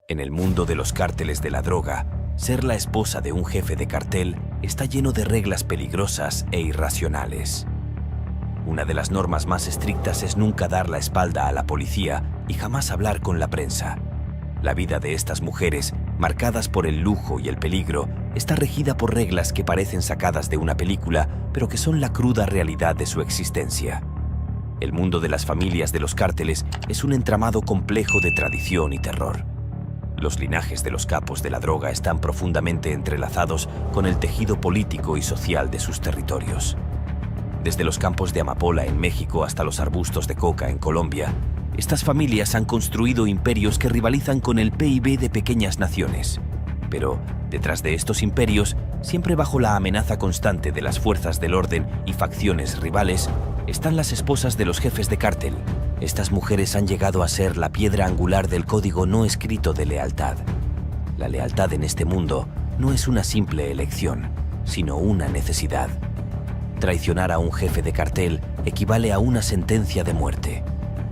En el mundo de los cárteles de la droga, ser la esposa de un jefe de cartel está lleno de reglas peligrosas e irracionales. Una de las normas más estrictas es nunca dar la espalda a la policía y jamás hablar con la prensa. La vida de estas mujeres, marcadas por el lujo y el peligro, está regida por reglas que parecen sacadas de una película, pero que son la cruda realidad de su existencia. El mundo de las familias de los cárteles es un entramado complejo de tradición y terror. Los linajes de los capos de la droga están profundamente entrelazados con el tejido político y social de sus territorios. Desde los campos de amapola en México hasta los arbustos de coca en Colombia, estas familias han construido imperios que rivalizan con el PIB de pequeñas naciones. Pero detrás de estos imperios, siempre bajo la amenaza constante de las fuerzas del orden y facciones rivales, están las esposas de los jefes de cártel. Estas mujeres han llegado a ser la piedra angular del código no escrito de lealtad. La lealtad en este mundo no es una simple elección, sino una necesidad. Traicionar a un jefe de cartel equivale a una sentencia de muerte.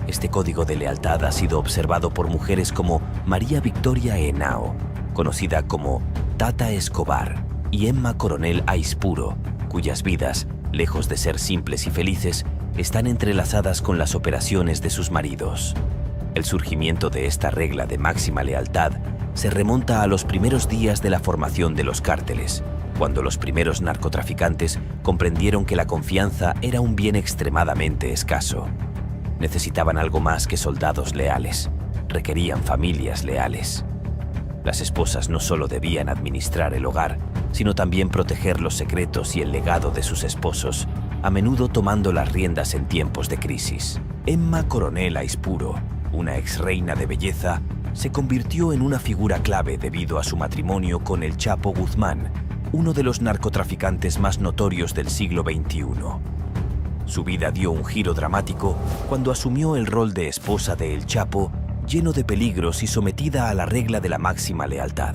Este código de lealtad ha sido observado por mujeres como María Victoria Henao, conocida como Tata Escobar, y Emma Coronel Aispuro, cuyas vidas, lejos de ser simples y felices, están entrelazadas con las operaciones de sus maridos. El surgimiento de esta regla de máxima lealtad se remonta a los primeros días de la formación de los cárteles, cuando los primeros narcotraficantes comprendieron que la confianza era un bien extremadamente escaso. Necesitaban algo más que soldados leales, requerían familias leales. Las esposas no solo debían administrar el hogar, sino también proteger los secretos y el legado de sus esposos, a menudo tomando las riendas en tiempos de crisis. Emma Coronel Aispuro, una exreina de belleza, se convirtió en una figura clave debido a su matrimonio con el Chapo Guzmán, uno de los narcotraficantes más notorios del siglo XXI. Su vida dio un giro dramático cuando asumió el rol de esposa de El Chapo, lleno de peligros y sometida a la regla de la máxima lealtad.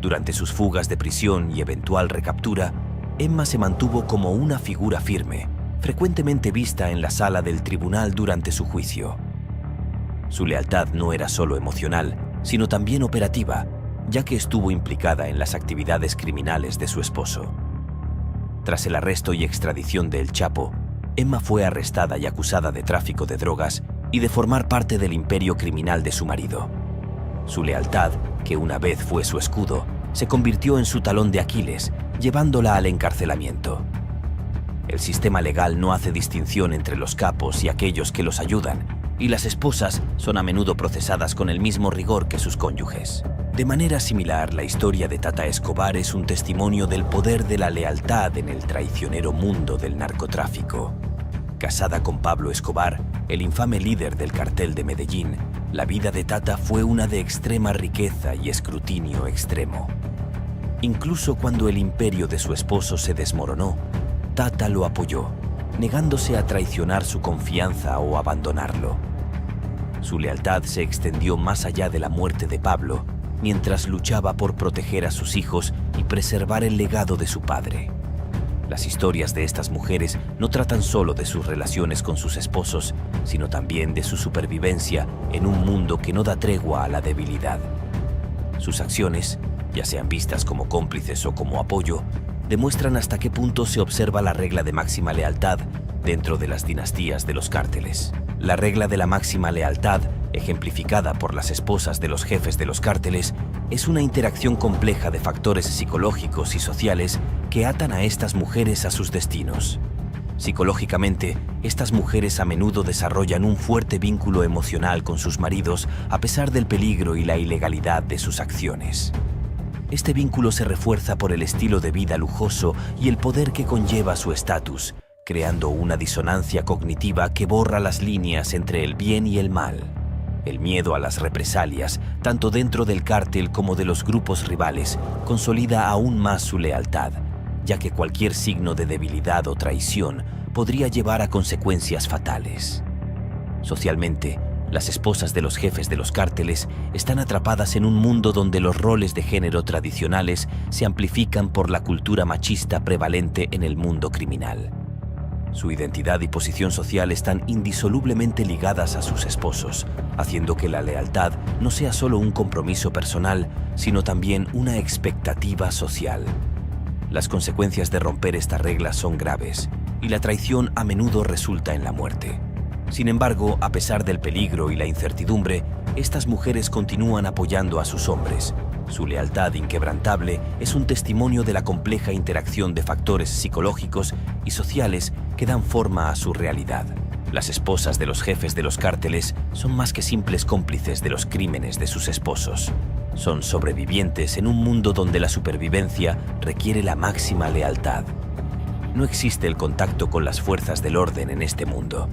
Durante sus fugas de prisión y eventual recaptura, Emma se mantuvo como una figura firme, frecuentemente vista en la sala del tribunal durante su juicio. Su lealtad no era solo emocional, sino también operativa, ya que estuvo implicada en las actividades criminales de su esposo. Tras el arresto y extradición de El Chapo, Emma fue arrestada y acusada de tráfico de drogas y de formar parte del imperio criminal de su marido. Su lealtad, que una vez fue su escudo, se convirtió en su talón de Aquiles, llevándola al encarcelamiento. El sistema legal no hace distinción entre los capos y aquellos que los ayudan, y las esposas son a menudo procesadas con el mismo rigor que sus cónyuges. De manera similar, la historia de Tata Escobar es un testimonio del poder de la lealtad en el traicionero mundo del narcotráfico. Casada con Pablo Escobar, el infame líder del cartel de Medellín, la vida de Tata fue una de extrema riqueza y escrutinio extremo. Incluso cuando el imperio de su esposo se desmoronó, Tata lo apoyó, negándose a traicionar su confianza o abandonarlo. Su lealtad se extendió más allá de la muerte de Pablo, mientras luchaba por proteger a sus hijos y preservar el legado de su padre. Las historias de estas mujeres no tratan solo de sus relaciones con sus esposos, sino también de su supervivencia en un mundo que no da tregua a la debilidad. Sus acciones, ya sean vistas como cómplices o como apoyo, demuestran hasta qué punto se observa la regla de máxima lealtad dentro de las dinastías de los cárteles. La regla de la máxima lealtad, ejemplificada por las esposas de los jefes de los cárteles, es una interacción compleja de factores psicológicos y sociales que atan a estas mujeres a sus destinos. Psicológicamente, estas mujeres a menudo desarrollan un fuerte vínculo emocional con sus maridos a pesar del peligro y la ilegalidad de sus acciones. Este vínculo se refuerza por el estilo de vida lujoso y el poder que conlleva su estatus, creando una disonancia cognitiva que borra las líneas entre el bien y el mal. El miedo a las represalias, tanto dentro del cártel como de los grupos rivales, consolida aún más su lealtad, ya que cualquier signo de debilidad o traición podría llevar a consecuencias fatales. Socialmente, las esposas de los jefes de los cárteles están atrapadas en un mundo donde los roles de género tradicionales se amplifican por la cultura machista prevalente en el mundo criminal. Su identidad y posición social están indisolublemente ligadas a sus esposos, haciendo que la lealtad no sea solo un compromiso personal, sino también una expectativa social. Las consecuencias de romper estas reglas son graves, y la traición a menudo resulta en la muerte. Sin embargo, a pesar del peligro y la incertidumbre, estas mujeres continúan apoyando a sus hombres. Su lealtad inquebrantable es un testimonio de la compleja interacción de factores psicológicos y sociales que dan forma a su realidad. Las esposas de los jefes de los cárteles son más que simples cómplices de los crímenes de sus esposos. Son sobrevivientes en un mundo donde la supervivencia requiere la máxima lealtad. No existe el contacto con las fuerzas del orden en este mundo.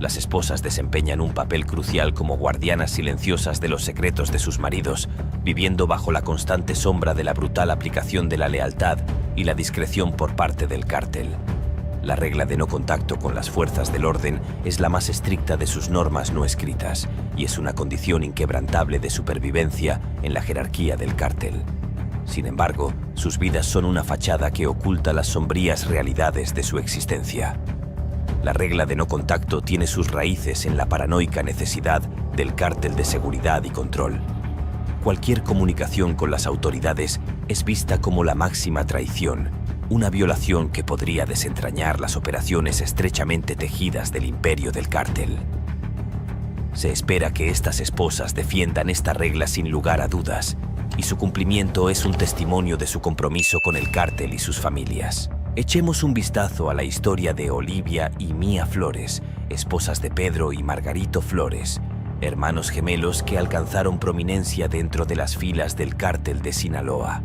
Las esposas desempeñan un papel crucial como guardianas silenciosas de los secretos de sus maridos, viviendo bajo la constante sombra de la brutal aplicación de la lealtad y la discreción por parte del cártel. La regla de no contacto con las fuerzas del orden es la más estricta de sus normas no escritas y es una condición inquebrantable de supervivencia en la jerarquía del cártel. Sin embargo, sus vidas son una fachada que oculta las sombrías realidades de su existencia. La regla de no contacto tiene sus raíces en la paranoica necesidad del cártel de seguridad y control. Cualquier comunicación con las autoridades es vista como la máxima traición, una violación que podría desentrañar las operaciones estrechamente tejidas del imperio del cártel. Se espera que estas esposas defiendan esta regla sin lugar a dudas, y su cumplimiento es un testimonio de su compromiso con el cártel y sus familias. Echemos un vistazo a la historia de Olivia y Mía Flores, esposas de Pedro y Margarito Flores, hermanos gemelos que alcanzaron prominencia dentro de las filas del cártel de Sinaloa.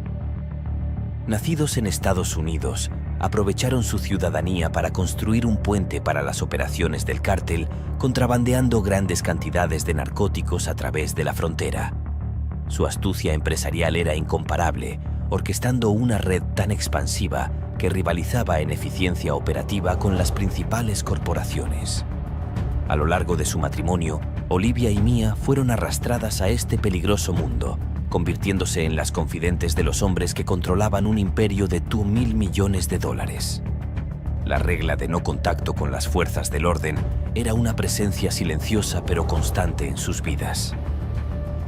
Nacidos en Estados Unidos, aprovecharon su ciudadanía para construir un puente para las operaciones del cártel, contrabandeando grandes cantidades de narcóticos a través de la frontera. Su astucia empresarial era incomparable, orquestando una red tan expansiva que rivalizaba en eficiencia operativa con las principales corporaciones. A lo largo de su matrimonio, Olivia y Mía fueron arrastradas a este peligroso mundo, convirtiéndose en las confidentes de los hombres que controlaban un imperio de $2.000 millones. La regla de no contacto con las fuerzas del orden era una presencia silenciosa pero constante en sus vidas.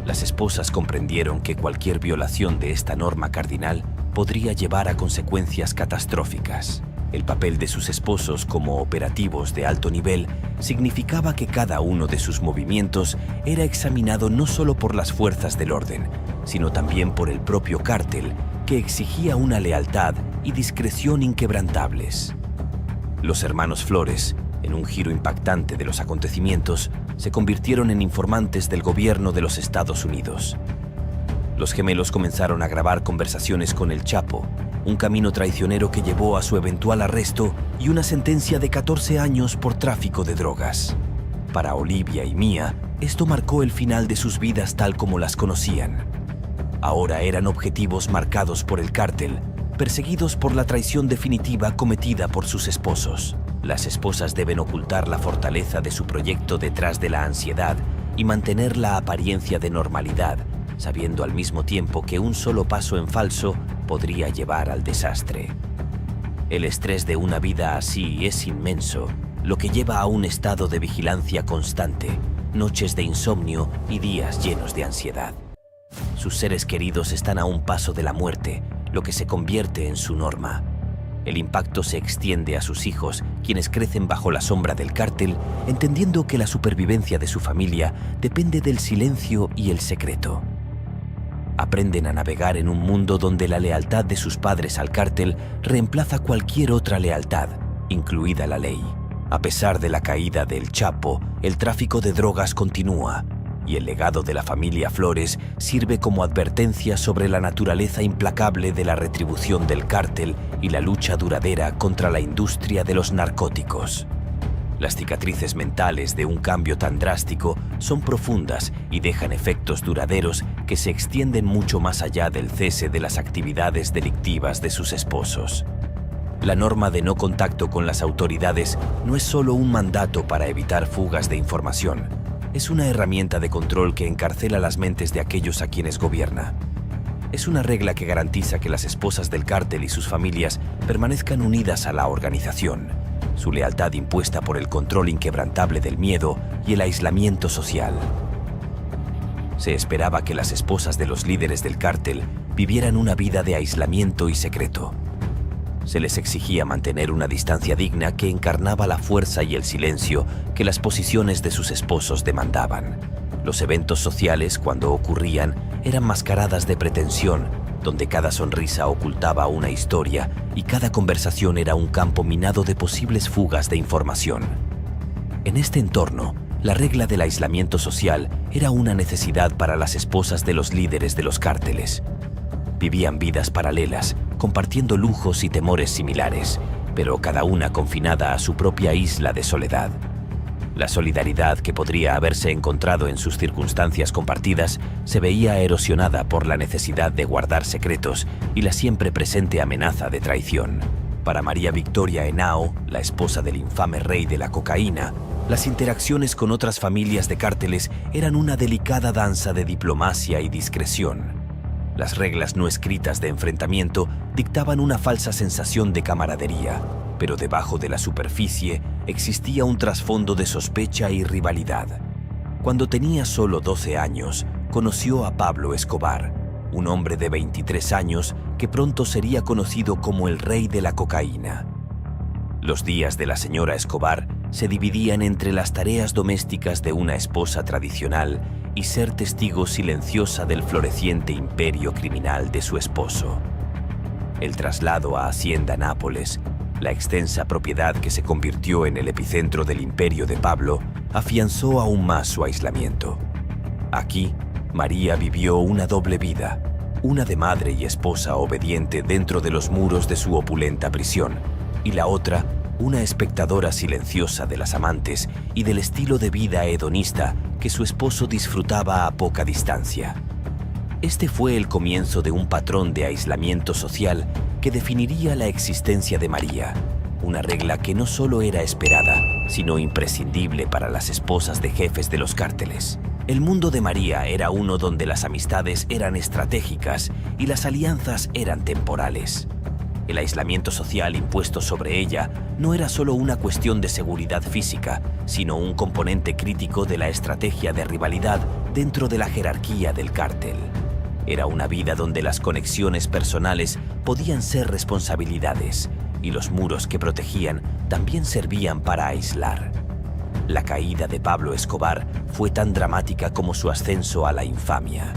Las esposas comprendieron que cualquier violación de esta norma cardinal podría llevar a consecuencias catastróficas. El papel de sus esposos como operativos de alto nivel significaba que cada uno de sus movimientos era examinado no solo por las fuerzas del orden, sino también por el propio cártel, que exigía una lealtad y discreción inquebrantables. Los hermanos Flores, en un giro impactante de los acontecimientos, se convirtieron en informantes del gobierno de los Estados Unidos. Los gemelos comenzaron a grabar conversaciones con el Chapo, un camino traicionero que llevó a su eventual arresto y una sentencia de 14 años por tráfico de drogas. Para Olivia y Mía, esto marcó el final de sus vidas tal como las conocían. Ahora eran objetivos marcados por el cártel, perseguidos por la traición definitiva cometida por sus esposos. Las esposas deben ocultar la fortaleza de su proyecto detrás de la ansiedad y mantener la apariencia de normalidad, sabiendo al mismo tiempo que un solo paso en falso podría llevar al desastre. El estrés de una vida así es inmenso, lo que lleva a un estado de vigilancia constante, noches de insomnio y días llenos de ansiedad. Sus seres queridos están a un paso de la muerte, lo que se convierte en su norma. El impacto se extiende a sus hijos, quienes crecen bajo la sombra del cártel, entendiendo que la supervivencia de su familia depende del silencio y el secreto. Aprenden a navegar en un mundo donde la lealtad de sus padres al cártel reemplaza cualquier otra lealtad, incluida la ley. A pesar de la caída del Chapo, el tráfico de drogas continúa, y el legado de la familia Flores sirve como advertencia sobre la naturaleza implacable de la retribución del cártel y la lucha duradera contra la industria de los narcóticos. Las cicatrices mentales de un cambio tan drástico son profundas y dejan efectos duraderos que se extienden mucho más allá del cese de las actividades delictivas de sus esposos. La norma de no contacto con las autoridades no es solo un mandato para evitar fugas de información, es una herramienta de control que encarcela las mentes de aquellos a quienes gobierna. Es una regla que garantiza que las esposas del cártel y sus familias permanezcan unidas a la organización, su lealtad impuesta por el control inquebrantable del miedo y el aislamiento social. Se esperaba que las esposas de los líderes del cártel vivieran una vida de aislamiento y secreto. Se les exigía mantener una distancia digna que encarnaba la fuerza y el silencio que las posiciones de sus esposos demandaban. Los eventos sociales, cuando ocurrían, eran mascaradas de pretensión, donde cada sonrisa ocultaba una historia y cada conversación era un campo minado de posibles fugas de información. En este entorno, la regla del aislamiento social era una necesidad para las esposas de los líderes de los cárteles. Vivían vidas paralelas, compartiendo lujos y temores similares, pero cada una confinada a su propia isla de soledad. La solidaridad que podría haberse encontrado en sus circunstancias compartidas se veía erosionada por la necesidad de guardar secretos y la siempre presente amenaza de traición. Para María Victoria Henao, la esposa del infame rey de la cocaína, las interacciones con otras familias de cárteles eran una delicada danza de diplomacia y discreción. Las reglas no escritas de enfrentamiento dictaban una falsa sensación de camaradería, pero debajo de la superficie existía un trasfondo de sospecha y rivalidad. Cuando tenía solo 12 años, conoció a Pablo Escobar, un hombre de 23 años que pronto sería conocido como el rey de la cocaína. Los días de la señora Escobar se dividían entre las tareas domésticas de una esposa tradicional y ser testigo silenciosa del floreciente imperio criminal de su esposo. El traslado a Hacienda Nápoles, la extensa propiedad que se convirtió en el epicentro del imperio de Pablo, afianzó aún más su aislamiento. Aquí, María vivió una doble vida, una de madre y esposa obediente dentro de los muros de su opulenta prisión, y la otra, una espectadora silenciosa de las amantes y del estilo de vida hedonista que su esposo disfrutaba a poca distancia. Este fue el comienzo de un patrón de aislamiento social que definiría la existencia de María, una regla que no solo era esperada, sino imprescindible para las esposas de jefes de los cárteles. El mundo de María era uno donde las amistades eran estratégicas y las alianzas eran temporales. El aislamiento social impuesto sobre ella no era solo una cuestión de seguridad física, sino un componente crítico de la estrategia de rivalidad dentro de la jerarquía del cártel. Era una vida donde las conexiones personales podían ser responsabilidades y los muros que protegían también servían para aislar. La caída de Pablo Escobar fue tan dramática como su ascenso a la infamia.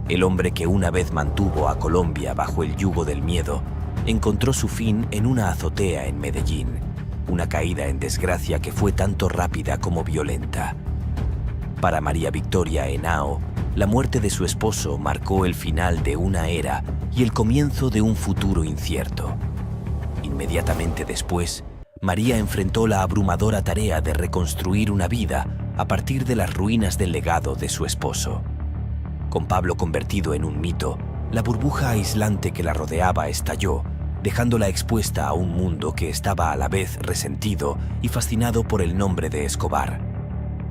El hombre que una vez mantuvo a Colombia bajo el yugo del miedo encontró su fin en una azotea en Medellín, una caída en desgracia que fue tanto rápida como violenta. Para María Victoria Henao, la muerte de su esposo marcó el final de una era y el comienzo de un futuro incierto. Inmediatamente después, María enfrentó la abrumadora tarea de reconstruir una vida a partir de las ruinas del legado de su esposo. Con Pablo convertido en un mito, la burbuja aislante que la rodeaba estalló, dejándola expuesta a un mundo que estaba a la vez resentido y fascinado por el nombre de Escobar.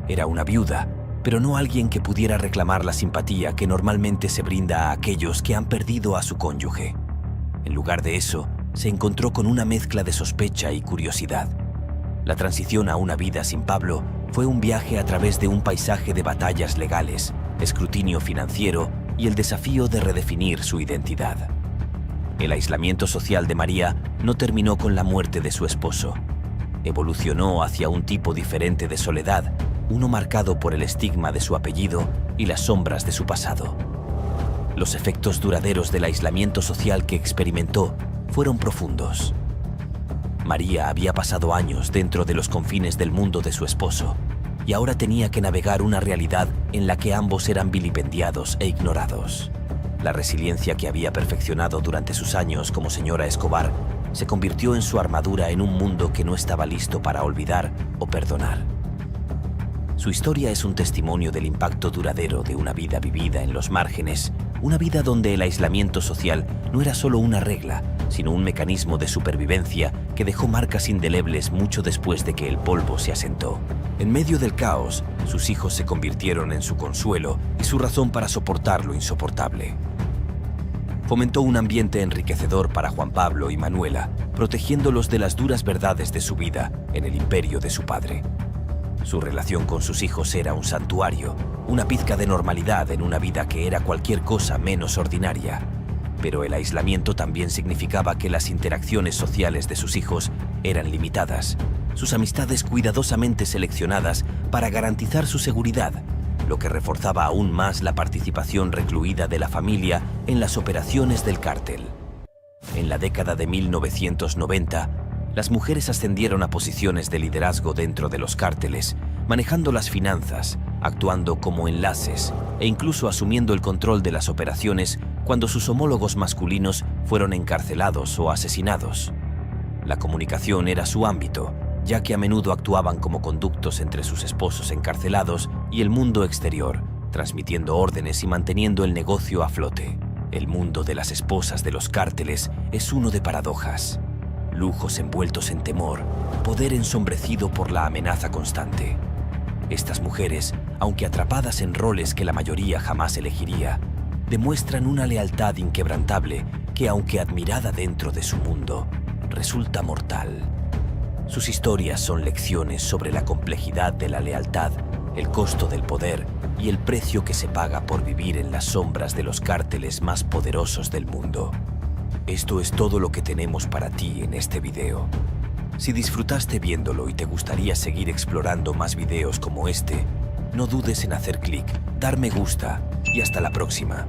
Era una viuda, pero no alguien que pudiera reclamar la simpatía que normalmente se brinda a aquellos que han perdido a su cónyuge. En lugar de eso, se encontró con una mezcla de sospecha y curiosidad. La transición a una vida sin Pablo fue un viaje a través de un paisaje de batallas legales, escrutinio financiero y el desafío de redefinir su identidad. El aislamiento social de María no terminó con la muerte de su esposo. Evolucionó hacia un tipo diferente de soledad, uno marcado por el estigma de su apellido y las sombras de su pasado. Los efectos duraderos del aislamiento social que experimentó fueron profundos. María había pasado años dentro de los confines del mundo de su esposo y ahora tenía que navegar una realidad en la que ambos eran vilipendiados e ignorados. La resiliencia que había perfeccionado durante sus años como señora Escobar se convirtió en su armadura en un mundo que no estaba listo para olvidar o perdonar. Su historia es un testimonio del impacto duradero de una vida vivida en los márgenes, una vida donde el aislamiento social no era solo una regla, sino un mecanismo de supervivencia que dejó marcas indelebles mucho después de que el polvo se asentó. En medio del caos, sus hijos se convirtieron en su consuelo y su razón para soportar lo insoportable. Fomentó un ambiente enriquecedor para Juan Pablo y Manuela, protegiéndolos de las duras verdades de su vida en el imperio de su padre. Su relación con sus hijos era un santuario, una pizca de normalidad en una vida que era cualquier cosa menos ordinaria. Pero el aislamiento también significaba que las interacciones sociales de sus hijos eran limitadas, sus amistades cuidadosamente seleccionadas para garantizar su seguridad, lo que reforzaba aún más la participación recluida de la familia en las operaciones del cártel. En la década de 1990, las mujeres ascendieron a posiciones de liderazgo dentro de los cárteles, manejando las finanzas, actuando como enlaces e incluso asumiendo el control de las operaciones cuando sus homólogos masculinos fueron encarcelados o asesinados. La comunicación era su ámbito, ya que a menudo actuaban como conductos entre sus esposos encarcelados y el mundo exterior, transmitiendo órdenes y manteniendo el negocio a flote. El mundo de las esposas de los cárteles es uno de paradojas. Lujos envueltos en temor, poder ensombrecido por la amenaza constante. Estas mujeres, aunque atrapadas en roles que la mayoría jamás elegiría, demuestran una lealtad inquebrantable que, aunque admirada dentro de su mundo, resulta mortal. Sus historias son lecciones sobre la complejidad de la lealtad, el costo del poder y el precio que se paga por vivir en las sombras de los cárteles más poderosos del mundo. Esto es todo lo que tenemos para ti en este video. Si disfrutaste viéndolo y te gustaría seguir explorando más videos como este, no dudes en hacer clic, dar me gusta y hasta la próxima.